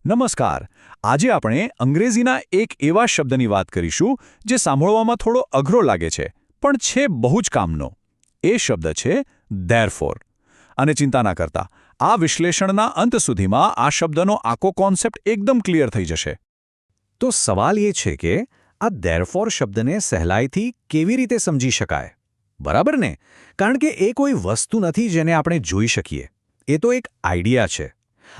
નમસ્કાર. આજે આપણે અંગ્રેજીના એક એવા શબ્દની વાત કરીશું જે સાંભળવામાં થોડો અઘરો લાગે છે પણ છે બહુ જ કામનો. એ શબ્દ છે ધેરફોર. અને ચિંતા ના કરતા, આ વિશ્લેષણના અંત સુધીમાં આ શબ્દનો આખો કોન્સેપ્ટ એકદમ ક્લિયર થઈ જશે. તો સવાલ એ છે કે આ ધેરફોર શબ્દને સહેલાઈથી કેવી રીતે સમજી શકાય? બરાબર ને? કારણ કે એ કોઈ વસ્તુ નથી જેને આપણે જોઈ શકીએ. એ તો એક આઈડિયા છે.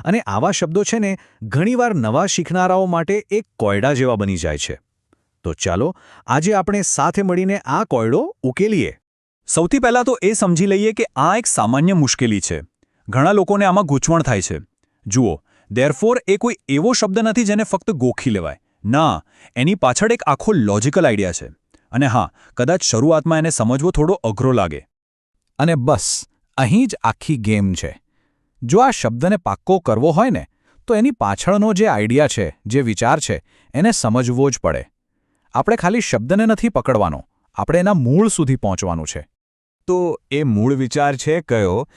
અને આવા શબ્દો છે ને ઘણીવાર નવા શીખનારાઓ માટે એક કોયડા જેવા બની જાય છે. તો ચાલો આજે આપણે સાથે મળીને આ કોયડો ઉકેલીએ. સૌથી પહેલાં તો એ સમજી લઈએ કે આ એક સામાન્ય મુશ્કેલી છે. ઘણા લોકોને આમાં ગૂંચવણ થાય છે. જુઓ, ધેરફોર એ કોઈ એવો શબ્દ નથી જેને ફક્ત ગોખી લેવાય. ના, એની પાછળ એક આખો લોજિકલ આઈડિયા છે. અને હા, કદાચ શરૂઆતમાં એને સમજવો થોડો અઘરો લાગે. અને બસ અહીં જ આખી ગેમ છે. જો આ શબ્દને પાક્કો કરવો હોય ને તો એની પાછળનો જે આઈડિયા છે, જે વિચાર છે, એને સમજવો જ પડે. આપણે ખાલી શબ્દને નથી પકડવાનો, આપણે એના મૂળ સુધી પહોંચવાનું છે. તો એ મૂળ વિચાર છે કયો?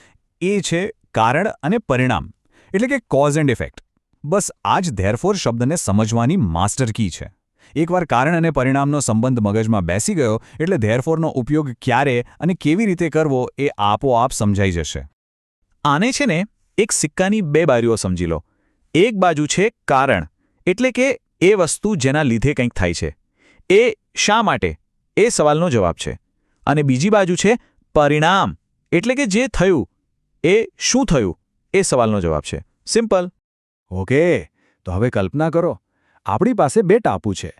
એ છે કારણ અને પરિણામ, એટલે કે કોઝ એન્ડ ઇફેક્ટ. બસ આ જ ધેરફોર શબ્દને સમજવાની માસ્ટર કી છે. એકવાર કારણ અને પરિણામનો સંબંધ મગજમાં બેસી ગયો એટલે ધેરફોરનો ઉપયોગ ક્યારે અને કેવી રીતે કરવો એ આપોઆપ સમજાઈ જશે. આને છે ને એક સિક્કાની બે બાજુઓ સમજી લો. એક બાજુ છે કારણ, એટલે કે એ વસ્તુ જેના લીધે કંઈક થાય છે. એ શા માટે? એ સવાલનો જવાબ છે. અને બીજી બાજુ છે પરિણામ, એટલે કે જે થયું. એ શું થયું? એ સવાલનો જવાબ છે. સિમ્પલ. ઓકે, તો હવે કલ્પના કરો, આપણી પાસે બે ટાપુ છે.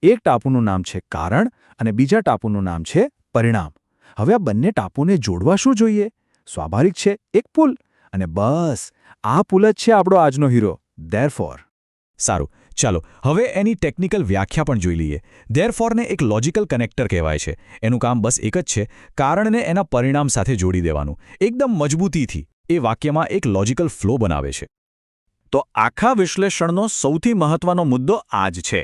એક ટાપુનું નામ છે કારણ અને બીજા ટાપુનું નામ છે પરિણામ. હવે આ બંને ટાપુને જોડવા શું જોઈએ? સ્વાભાવિક છે, એક પુલ. અને બસ આ પુલ જ છે આપણો આજનો હીરો, ધેરફોર. સારું, ચાલો હવે એની ટેકનિકલ વ્યાખ્યા પણ જોઈ લઈએ. ધેરફોરને એક લોજિકલ કનેક્ટર કહેવાય છે. એનું કામ બસ એક જ છે, કારણને એના પરિણામ સાથે જોડી દેવાનું. એકદમ મજબૂતીથી એ વાક્યમાં એક લોજિકલ ફ્લો બનાવે છે. તો આખા વિશ્લેષણનો સૌથી મહત્વનો મુદ્દો આ જ છે.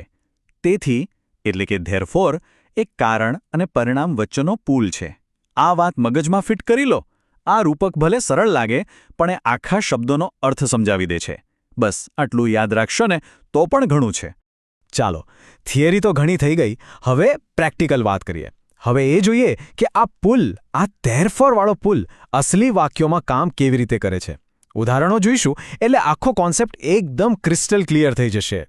તેથી એટલે કે ધેરફોર એક કારણ અને પરિણામ વચ્ચેનો પુલ છે. આ વાત મગજમાં ફિટ કરી લો. આ રૂપક ભલે સરળ લાગે પણ એ આખા શબ્દોનો અર્થ સમજાવી દે છે. બસ આટલું યાદ રાખશો ને તો પણ ઘણું છે. ચાલો, થિયરી તો ઘણી થઈ ગઈ, હવે પ્રેક્ટિકલ વાત કરીએ. હવે એ જોઈએ કે આ પુલ, આ ધેરફોરવાળો પુલ અસલી વાક્યોમાં કામ કેવી રીતે કરે છે. ઉદાહરણો જોઈશું એટલે આખો કોન્સેપ્ટ એકદમ ક્રિસ્ટલ ક્લિયર થઈ જશે.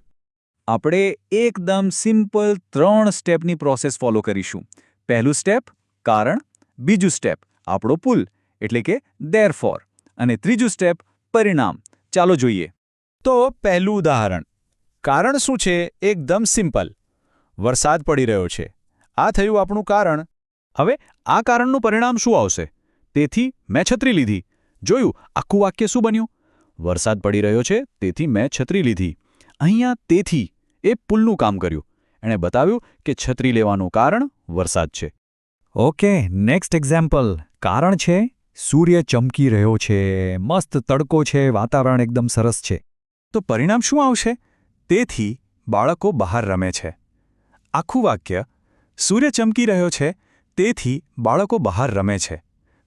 આપણે એકદમ સિમ્પલ 3 સ્ટેપની પ્રોસેસ ફોલો કરીશું. પહેલું સ્ટેપ કારણ, બીજું સ્ટેપ આપણો પુલ એટલે કે ધેરફોર, અને ત્રીજું સ્ટેપ પરિણામ. ચાલો જોઈએ. તો પહેલું ઉદાહરણ. કારણ શું છે? એકદમ સિમ્પલ. વરસાદ પડી રહ્યો છે. આ થયું આપણું કારણ. હવે આ કારણનું પરિણામ શું આવશે? તેથી મેં છત્રી લીધી. જોયું આખું વાક્ય શું બન્યું? વરસાદ પડી રહ્યો છે તેથી મેં છત્રી લીધી. અહીંયા તેથી એ પુલનું કામ કર્યું. એણે બતાવ્યું કે છત્રી લેવાનું કારણ વરસાદ છે. Okay, next example. કારણ છે સૂર્ય ચમકી રહ્યો છે, મસ્ત તડકો છે, વાતાવરણ એકદમ સરસ છે. તો પરિણામ શું આવશે? તેથી બાળકો બહાર રમે છે. આખું વાક્ય સૂર્ય ચમકી રહ્યો છે તેથી બાળકો બહાર રમે છે.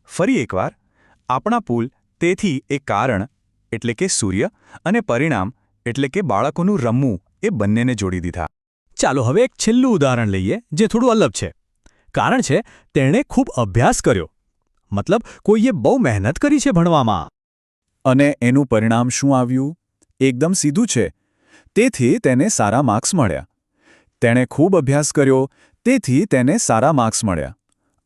ફરી એકવાર, આપણા પુલ તેથી એ કારણ એટલે કે સૂર્ય અને પરિણામ એટલે કે બાળકોનું રમવું એ બંનેને જોડી દીધા. ચાલો હવે એક છેલ્લું ઉદાહરણ લઈએ જે થોડું અલગ છે. કારણ છે તેણે ખૂબ અભ્યાસ કર્યો. મતલબ કોઈએ બહુ મહેનત કરી છે ભણવામાં. અને એનું પરિણામ શું આવ્યું? એકદમ સીધું છે. તેથી તેને સારા માર્ક્સ મળ્યા. તેણે ખૂબ અભ્યાસ કર્યો તેથી તેને સારા માર્ક્સ મળ્યા.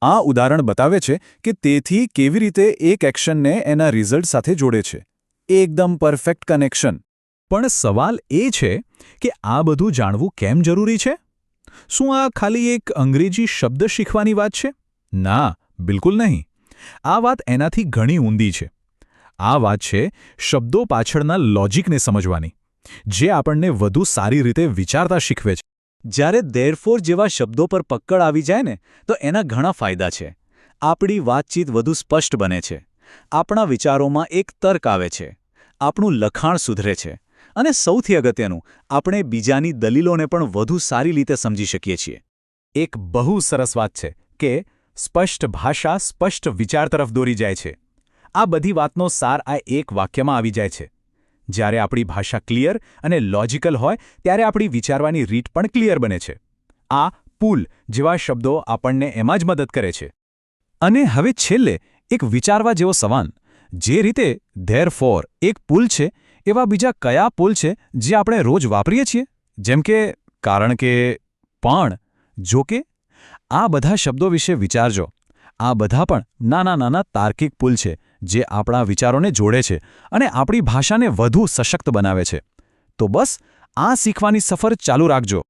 આ ઉદાહરણ બતાવે છે કે તેથી કેવી રીતે એક એક્શનને એના રિઝલ્ટ સાથે જોડે છે. એકદમ પરફેક્ટ કનેક્શન. પણ સવાલ એ છે કે આ બધું જાણવું કેમ જરૂરી છે? શું આ ખાલી એક અંગ્રેજી શબ્દ શીખવાની વાત છે? ના, બિલકુલ નહીં. આ વાત એનાથી ઘણી ઊંડી છે. આ વાત છે શબ્દો પાછળના લોજિકને સમજવાની, જે આપણને વધુ સારી રીતે વિચારતા શીખવે છે. જ્યારે ધેરફોર જેવા શબ્દો પર પકડ આવી જાય ને તો એના ઘણા ફાયદા છે. આપણી વાતચીત વધુ સ્પષ્ટ બને છે. આપણા વિચારોમાં એક તર્ક આવે છે. આપણું લખાણ સુધરે છે. અને સૌથી અગત્યનું, આપણે બીજાની દલીલોને પણ વધુ સારી રીતે સમજી શકીએ છીએ. એક બહુ સરસ વાત છે કે સ્પષ્ટ ભાષા સ્પષ્ટ વિચાર તરફ દોરી જાય છે. આ બધી વાતનો સાર આ એક વાક્યમાં આવી જાય છે. જ્યારે આપણી ભાષા ક્લિયર અને લોજિકલ હોય ત્યારે આપણી વિચારવાની રીત પણ ક્લિયર બને છે. આ પુલ જેવા શબ્દો આપણને એમાં જ મદદ કરે છે. અને હવે છેલ્લે એક વિચારવા જેવો સવાલ. જે રીતે ધેરફોર એક પુલ છે, એવા બીજા કયા પુલ છે જે આપણે રોજ વાપરીએ છીએ? જેમ કે કારણ કે, પણ, જો કે? આ બધા શબ્દો વિશે વિચારજો. આ બધા પણ નાના નાના તાર્કિક પુલ છે જે આપણા વિચારોને જોડે છે અને આપણી ભાષાને વધુ સશક્ત બનાવે છે. તો બસ આ શીખવાની સફર ચાલુ રાખજો.